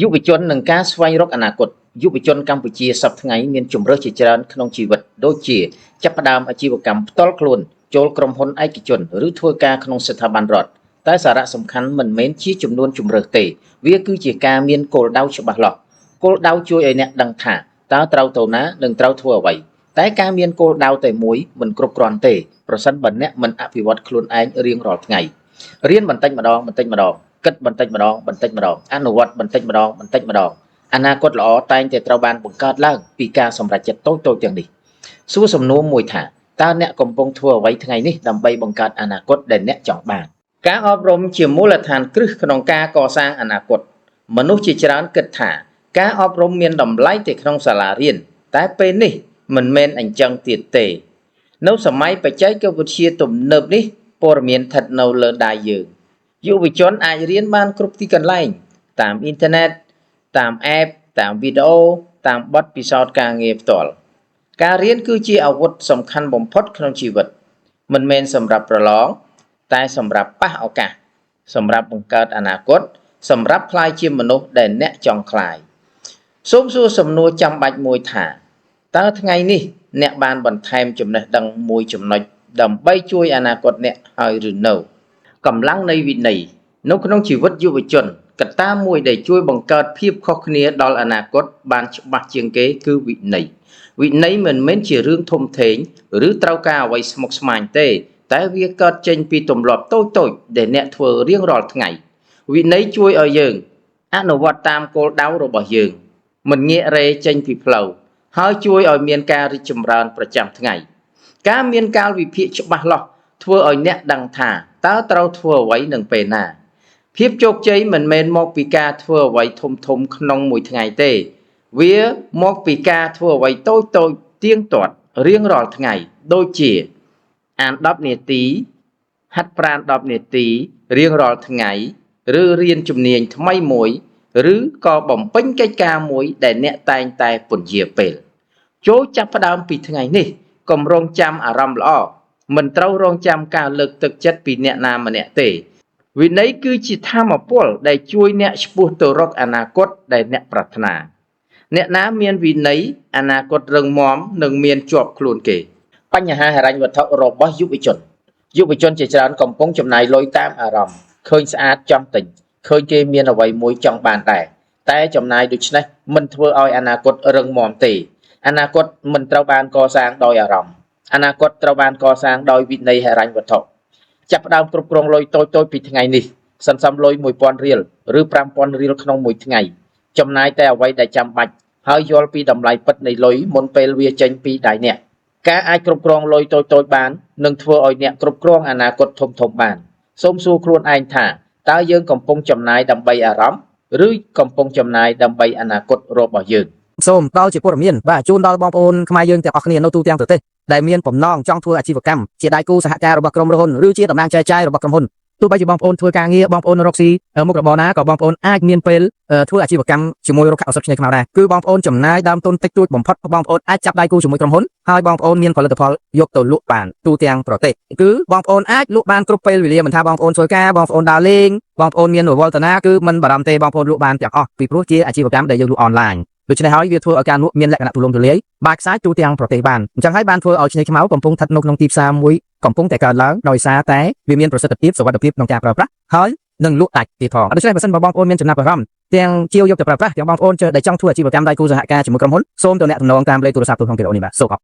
យុវជននឹងការស្វែងរកអនាគតយុវជនកម្ពុជាសប្តាហ៍ថ្ងៃមានជំរើសជាច្រើនក្នុងជីវិតដូចជាចាប់ផ្ដើមអាជីវកម្មផ្ទាល់ខ្លួនចូលក្រុមហ៊ុនឯកជនឬធ្វើការក្នុងស្ថាប័នរដ្ឋតែសារៈសំខាន់មិនមែនជាចំនួនជំរើសទេវាគឺជាការមានគោលដៅច្បាស់លាស់គោលដៅជួយឲ្យអ្នកដឹងថាតើត្រូវទៅណានិងត្រូវធ្វើអ្វីតែការមានគោលដៅតែមួយមិនគ្រប់គ្រាន់ទេប្រសិនបើអ្នកមិនអភិវឌ្ឍខ្លួនឯងរៀងរាល់ថ្ងៃរៀនបន្តិចម្ដងគិតបន្តិចម្ដងអនុវត្តបន្តិចម្ដងអនាគតល្អតែងតែត្រូវបានបង្កើតឡើងពីការសម្រេចចិត្តតូចៗទាំងនេះសួរសំណួរមួយថាតើអ្នកកំពុងធ្វើអ្វីថ្ងៃនេះដើម្បីបង្កើតអនាគតដែលអ្នកចង់បានការអប់រំជាមូលដ្ឋានគ្រឹះក្នុងការកសាងអនាគតមនុស្សជាច្រើនគិតថាការអប់រំមានតម្លៃតែក្នុងសាលារៀនតែពេលនេះមិនមែនអញ្ចឹងទៀតទេនៅសម័យបច្ចេកវិទ្យាទំនើបនេះព័ត៌មានស្ថិតនៅលើដៃយើងយុវជនអាចរៀនបានគ្រប់ទីកន្លែងតាមអ៊ីនធឺណិតតាម app តាមវីដេអូតាមបទពិសោធន៍ការងារផ្ទាល់ការរៀនគឺជាអាវុធសំខាន់បំផុតក្នុងជីវិតមិនមែនសម្រាប់ប្រឡងតែសម្រាប់ប៉ះឱកាសសម្រាប់បង្កើតអនាគតសម្រាប់ក្លាយជាមនុស្សដែលអ្នកចង់ក្លាយសូមសួរសំណួរចាំបាច់មួយថាតើថ្ងៃនេះអ្នកបានបន្ថែមចំណេះដឹងមួយចំណុចដើម្បីជួយអនាគតអ្នកហើយឬនៅកម្លាំងនៃវិន័យនៅក្នុងជីវិតយុវជនកត្តាមួយដែលជួយបង្កើតភាពខុសគ្នាដល់អនាគតបានច្បាស់ជាងគេគឺវិន័យមិនមែនជារឿងធំធេងឬត្រូវការអ្វីស្មុគស្មាញទេតែវាកើតចេញពីទម្លាប់តូចៗដែលអ្នកធ្វើរៀងរាល់ថ្ងៃវិន័យជួយឲ្យយើងអនុវត្តតាមគោលដៅរបស់យើងមិនងាករេចេញពីផ្លូវហើយជួយឲ្យមានការរីកចម្រើនប្រចាំថ្ងៃការមានកាលវិភាគច្បាស់លាស់ធ្វើឲ្យអ្នកដឹងថាតើត្រូវធ្វើអ្វីនឹងពេលណាភាពជោគជ័យមិនមែនមកពីការធ្វើអ្វីធំក្នុងមួយថ្ងៃទេវាមកពីការធ្វើអ្វីតូចទៀងទាត់រៀងរាល់ថ្ងៃដូចជាអាន10នាទីហាត់ប្រាណ10នាទីរៀងរាល់ថ្ងៃឬរៀនជំនាញថ្មីមួយឬក៏បំពេញកិច្ចការមួយដែលអ្នកតែងតែពន្យាពេលចូលចាប់ផ្ដើមពីថ្ងៃនេះកុំរងចាំអារម្មណ៍ល្អមិនត្រូវរងចាំការលើកទឹកចិត្តពីអ្នកណាម្នាក់ទេវិន័យគឺជាធម៌ពលដែលជួយអ្នកឆ្ពោះទៅរកអនាគតដែលអ្នកប្រាថ្នាអ្នកណាមានវិន័យអនាគតរឹងមាំនិងមានជាប់ខ្លួនគេបញ្ហាហិរញ្ញវត្ថុរបស់យុវជនជាច្រើនកំពុងចំណាយលុយតាមអារម្មណ៍ឃើញស្អាតចង់ទិញឃើញគេមានអ្វីមួយចង់បានដែរតែចំណាយដូច្នេះមិនធ្វើឲ្យអនាគតរឹងមាំទេអនាគតមិនត្រូវបានកសាងដោយអារម្មណ៍អនាគតត្រូវបានកសាងដោយវិន័យហិរញ្ញវត្ថុចាប់ផ្ដើមគ្រប់គ្រងលុយតូចពីថ្ងៃនេះសន្សំលុយ 1000 រៀលឬ 5000 រៀលក្នុងមួយថ្ងៃចំណាយតែអ្វីដែលចាំបាច់ហើយយល់ពីតម្លៃពិតនៃលុយមុនពេលវាចេញពីដៃអ្នកការអាចគ្រប់គ្រងលុយតូចបាននឹងធ្វើឲ្យអ្នកគ្រប់គ្រងអនាគតធំបានសូមសួរខ្លួនឯងថាតើយើងកំពុងចំណាយដើម្បីអារម្មណ៍ឬកំពុងចំណាយដើម្បីអនាគតរបស់យើងសូមដល់ជាព័ត៌មានបាទជូនដល់បងប្អូនខ្មែរយើងទាំងអស់គ្នានៅទូទាំងប្រទេសដែលមានបំណងចង់ធ្វើអាជីវកម្មជាដៃគូសហការរបស់ក្រុមហ៊ុនឬជាតំណាងចែកចាយរបស់ក្រុមហ៊ុនទោះបីជាបងប្អូនធ្វើការងារបងប្អូនរកស៊ីមុខរបរណាក៏បងប្អូនអាចមានពេលធ្វើអាជីវកម្មជាមួយរកឱសថឆ្នេរខ្មៅដែរគឺបងប្អូនចំណាយដើមទុនតិចតួចបំផុតបងប្អូនអាចចាប់ដៃគូជាមួយក្រុមហ៊ុនហើយបងប្អូនមានផលិតផលយកទៅលក់បានទូទាំងប្រទេសគឺបងប្អូនអាចលក់បានគ្រប់ពេលវេលាមិនថាបងប្អូនធ្វើការបងប្អូនដើរលេងបងប្អូនមានវល់តាណាគឺមិនបារម្ភទេបងប្អូនលក់បានទាំងអស់ពីព្រោះជាអាជីវកម្មដែលយើងលក់អនឡាញដូច្នេះហើយវាធ្វើឲ្យការលក់មានលក្ខណៈទូលំទូលាយបាក់ខ្សែទូទាំងប្រទេសបានអញ្ចឹងហើយបានធ្វើឲ្យឆ្នេរខ្មៅកំពុងស្ថិតនៅក្នុងទីផ្សារមួយកំពុងតែកើនឡើងដោយសារតែវាមានប្រសិទ្ធភាពសុវត្ថិភាពក្នុងការប្រើប្រាស់ហើយនឹងលក់ដាច់ទៀតផងដូច្នេះបើសិនបងប្អូនមានចំណាប់អារម្មណ៍ទាំងជាវយកទៅប្រើប្រាស់ទាំងបងប្អូនដែលចង់ធ្វើអាជីវកម្មដៃគូសហការជាមួយក្រុមហ៊ុនសូមទៅអ្នកទំនងតាមលេខទូរស័ព្ទក្នុងវីដេអូនេះបាទសូមអរ